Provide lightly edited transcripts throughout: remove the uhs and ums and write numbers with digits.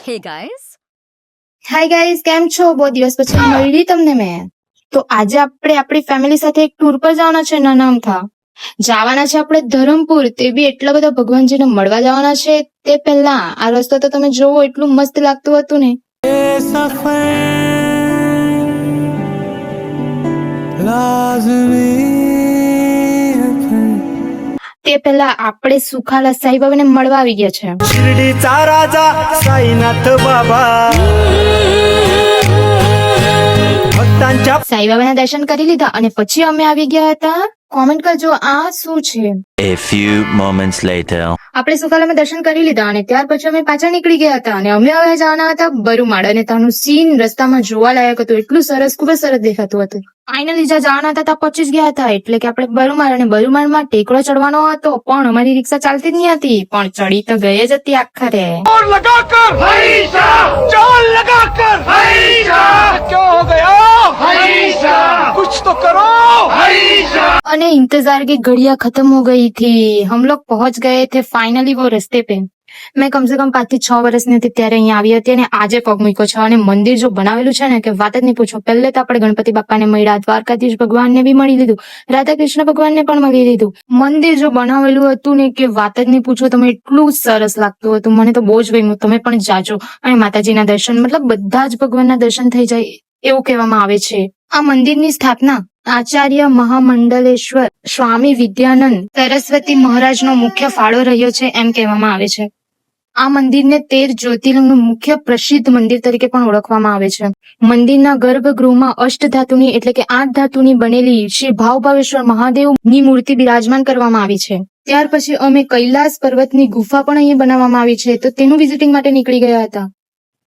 Hey guys. Hi guys, કેમ છો? બહુ દિવસ પછી મળી તમને મેં. તો આજે આપણે આપણી ફેમિલી સાથે એક ટૂર પર જવાના છે. નાનામથા જવાના છે આપણે ધરમપુર, તે બી એટલા બધા ભગવાનજીને મળવા જવાના છે. તે પહેલા આ રસ્તો તો તમે જોવો, એટલું મસ્ત લાગતું હતું ને. તે પહેલા આપણે સુખાલા સાઈબાબાને મળવા આવી ગયા છે. शिर्डीचा राजा साईनाथ बाबा भक्तांच्या સાઈબાબાના દર્શન કરી લીધા અને પછી અમે આવી ગયા હતા. કોમેન્ટ કરજો આ શું છે. A few moments later. આપણે સુખાલામાં દર્શન કરી લીધા અને ત્યાર પછી અમે પાછા નીકળી ગયા હતા અને અમે હવે જવાના હતા બરુમાળ. અને ત્યાંનું સીન રસ્તામાં જોવા લાયક હતું, એટલું સરસ, ખૂબ જ સરસ દેખાતું હતું. ફાઇનલી જ્યાં જવાના હતા ત્યાં પહોંચી જ ગયા હતા, એટલે કે આપણે બરુમાળ. અને બરુમાળમાં ટેકડો ચડવાનો હતો, પણ અમારી રિક્ષા ચાલતી જ નહીં હતી, પણ ચડી તો ગઈ જ હતી આખરે. कुछ तो करो અને इंतजार की घड़ियां खत्म हो गई थी. हम लोग पहुंच गए थे फाइनली वो रस्ते पे. મેં કમસે કમ 5 થી 6 વર્ષની હતી ત્યારે અહીંયા આવી હતી અને આજે પગ મૂક્યો છે. અને મંદિર જો બનાવેલું છે ને કે વાત જ નહીં પૂછો. પહેલે તો આપણે ગણપતિ બાપાને મળ્યા, દ્વારકાધીશ ભગવાનને બી મળી લીધું, રાધા કૃષ્ણ ભગવાનને પણ મળી લીધું. મંદિર જો બનાવેલું હતું ને કે વાત જ નહીં પૂછો તમે, એટલું સરસ લાગતું હતું. મને તો બહુ જ ગમ્યું. તમે પણ જાજો. અને માતાજીના દર્શન, મતલબ બધા જ ભગવાનના દર્શન થઈ જાય એવું કહેવામાં આવે છે. આ મંદિરની સ્થાપના આચાર્ય મહામંડલેશ્વર સ્વામી વિદ્યાનંદ સરસ્વતી મહારાજનો મુખ્ય ફાળો રહ્યો છે એમ કહેવામાં આવે છે. આ મંદિરને 13 જ્યોતિર્લિંગનું મુખ્ય પ્રસિદ્ધ મંદિર તરીકે પણ ઓળખવામાં આવે છે. મંદિરના ગર્ભગૃહમાં અષ્ટધાતુની એટલે કે 8 ધાતુની બનેલી શ્રી ભાવભાવેશ્વર મહાદેવની મૂર્તિ બિરાજમાન કરવામાં આવી છે. ત્યાર પછી અમે કૈલાસ પર્વતની ગુફા પણ અહીં બનાવવામાં આવી છે, તો તેનું વિઝિટિંગ માટે નીકળી ગયા હતા.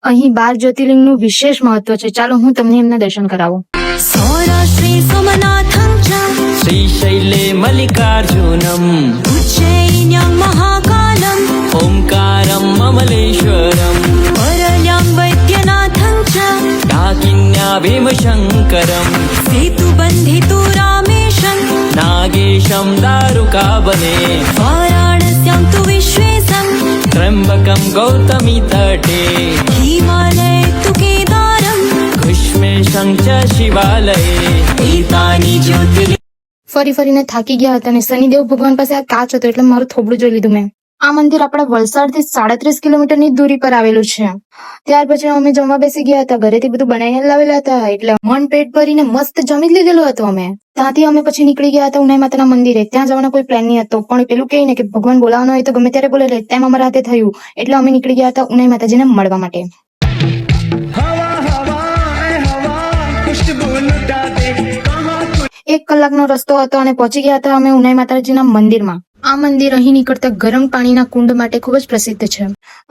અહીં 12 જ્યોતિર્લિંગનું વિશેષ મહત્વ છે. ચાલો હું તમને એમના દર્શન કરાવું. सौराष्ट्रे सोमनाथं च श्रीशैले मल्लिकार्जुनम् उज्जैन्यां महाकालम् ओंकारम् ममलेश्वरम् वरल्यां वैद्यनाथं च डाकिन्या भीमशङ्करम् सेतुबन्धितो रामेशं नागेशम् दारुकावने वाराणस्यां तु विश्वेशं त्र्यम्बकम् गौतमी तटे हिमालये तु केदारं कुष्मेशं च शिवालये एतानि ज्योतिर्लिङ्गानि ફરી ફરીને થાકી ગયા હતા અને શનિદેવ ભગવાન પાસે આ કાચ હતો એટલે મારું થોબડું જોઈ લીધું મેં. આ મંદિર આપણા વલસાડથી 37 કિલોમીટરની દૂરી પર આવેલું છે. ત્યાર પછી અમે જમવા બેસી ગયા હતા. ઘરેથી બધું બનાવીને લાવેલા હતા, એટલે મન પેટ ભરીને મસ્ત જમી જ લીધેલું હતું અમે. ત્યાંથી અમે પછી નીકળી ગયા હતા ઉનાઈ માતાના મંદિરે. ત્યાં જવાનો કોઈ પ્લાન નહીં હતો, પણ પેલું કહે ને કે ભગવાન બોલાવવાનો હોય તો ગમે ત્યારે બોલે, તેમ અમારા હાથે થયું. એટલે અમે નીકળી ગયા હતા ઉનાઈ માતાજીને મળવા માટે. हवा हवा ऐ हवा खुशबू लुटा दे कहाँ 1 કલાકનો રસ્તો હતો અને પહોંચી ગયા હતા અમે ઉનાઈ માતાજીના મંદિરમાં. આ મંદિર અહીં નીકળતા ગરમ પાણીના કુંડ માટે ખૂબ જ પ્રસિદ્ધ છે.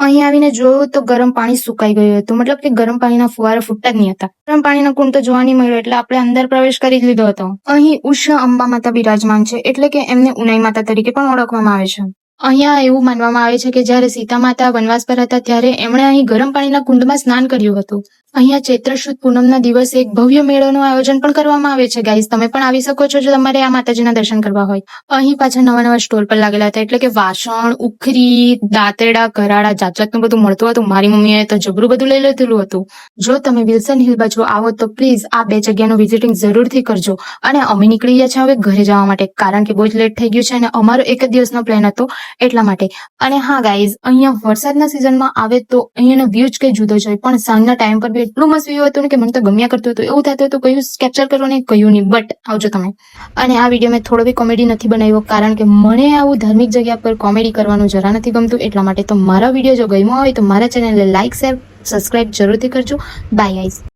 અહીં આવીને જોયું તો ગરમ પાણી સુકાઈ ગયું હતું, મતલબ કે ગરમ પાણીના ફુવારા ફૂટતા જ નહીં હતા. ગરમ પાણીનો કુંડ તો જોવા નહીં મળ્યો, એટલે આપણે અંદર પ્રવેશ કરી જ લીધો હતો. અહીં ઉષા અંબા માતા બિરાજમાન છે, એટલે કે એમને ઉનાઈ માતા તરીકે પણ ઓળખવામાં આવે છે. અહીંયા એવું માનવામાં આવે છે કે જ્યારે સીતા માતા વનવાસ પર હતા ત્યારે એમણે અહીં ગરમ પાણીના કુંડમાં સ્નાન કર્યું હતું. અહીંયા ચૈત્ર સુદ પૂનમના દિવસે એક ભવ્ય મેળોનું આયોજન પણ કરવામાં આવે છે. ગાઈઝ, તમે પણ આવી શકો છો જો તમારે આ માતાજીના દર્શન કરવા હોય. અહીં પાછા નવા સ્ટોલ પર લાગેલા હતા, એટલે કે વાસણ, ઉખરી, દાંતરડા, ઘરાડા, જાત જાતનું બધું મળતું હતું. મારી મમ્મીએ તો જબરું બધું લઈ લીધેલું હતું. જો તમે વિલ્સન હિલ બાજુ આવો તો પ્લીઝ આ 2 જગ્યાનું વિઝિટિંગ જરૂરથી કરજો. અને અમે નીકળી ગયા છે હવે ઘરે જવા માટે, કારણ કે બહુ જ લેટ થઈ ગયું છે અને અમારો 1 જ દિવસનો પ્લાન હતો એટલા માટે. અને હા ગાઈઝ, અહીંયા વરસાદના સિઝનમાં આવે તો અહીંયાનો વ્યૂ જ કઈ જુદો જ હોય, પણ સાંજના ટાઈમ પર એટલું મસ્ત વ્યૂ હતું ને કે મને તો ગમ્યા કરતું હતું. એવું થતું હતું કયું કેપ્ચર કરો ને કયું નહીં, બટ આવજો તમે. અને આ વિડીયો મેં થોડો બી કોમેડી નથી બનાવ્યો, કારણ કે મને આવું ધાર્મિક જગ્યા પર કોમેડી કરવાનું જરા નથી ગમતું, એટલા માટે. તો મારો વિડીયો જો ગમ્યો હોય તો મારા ચેનલને લાઈક, શેર, સબસ્ક્રાઇબ જરૂરથી કરજો. By guys.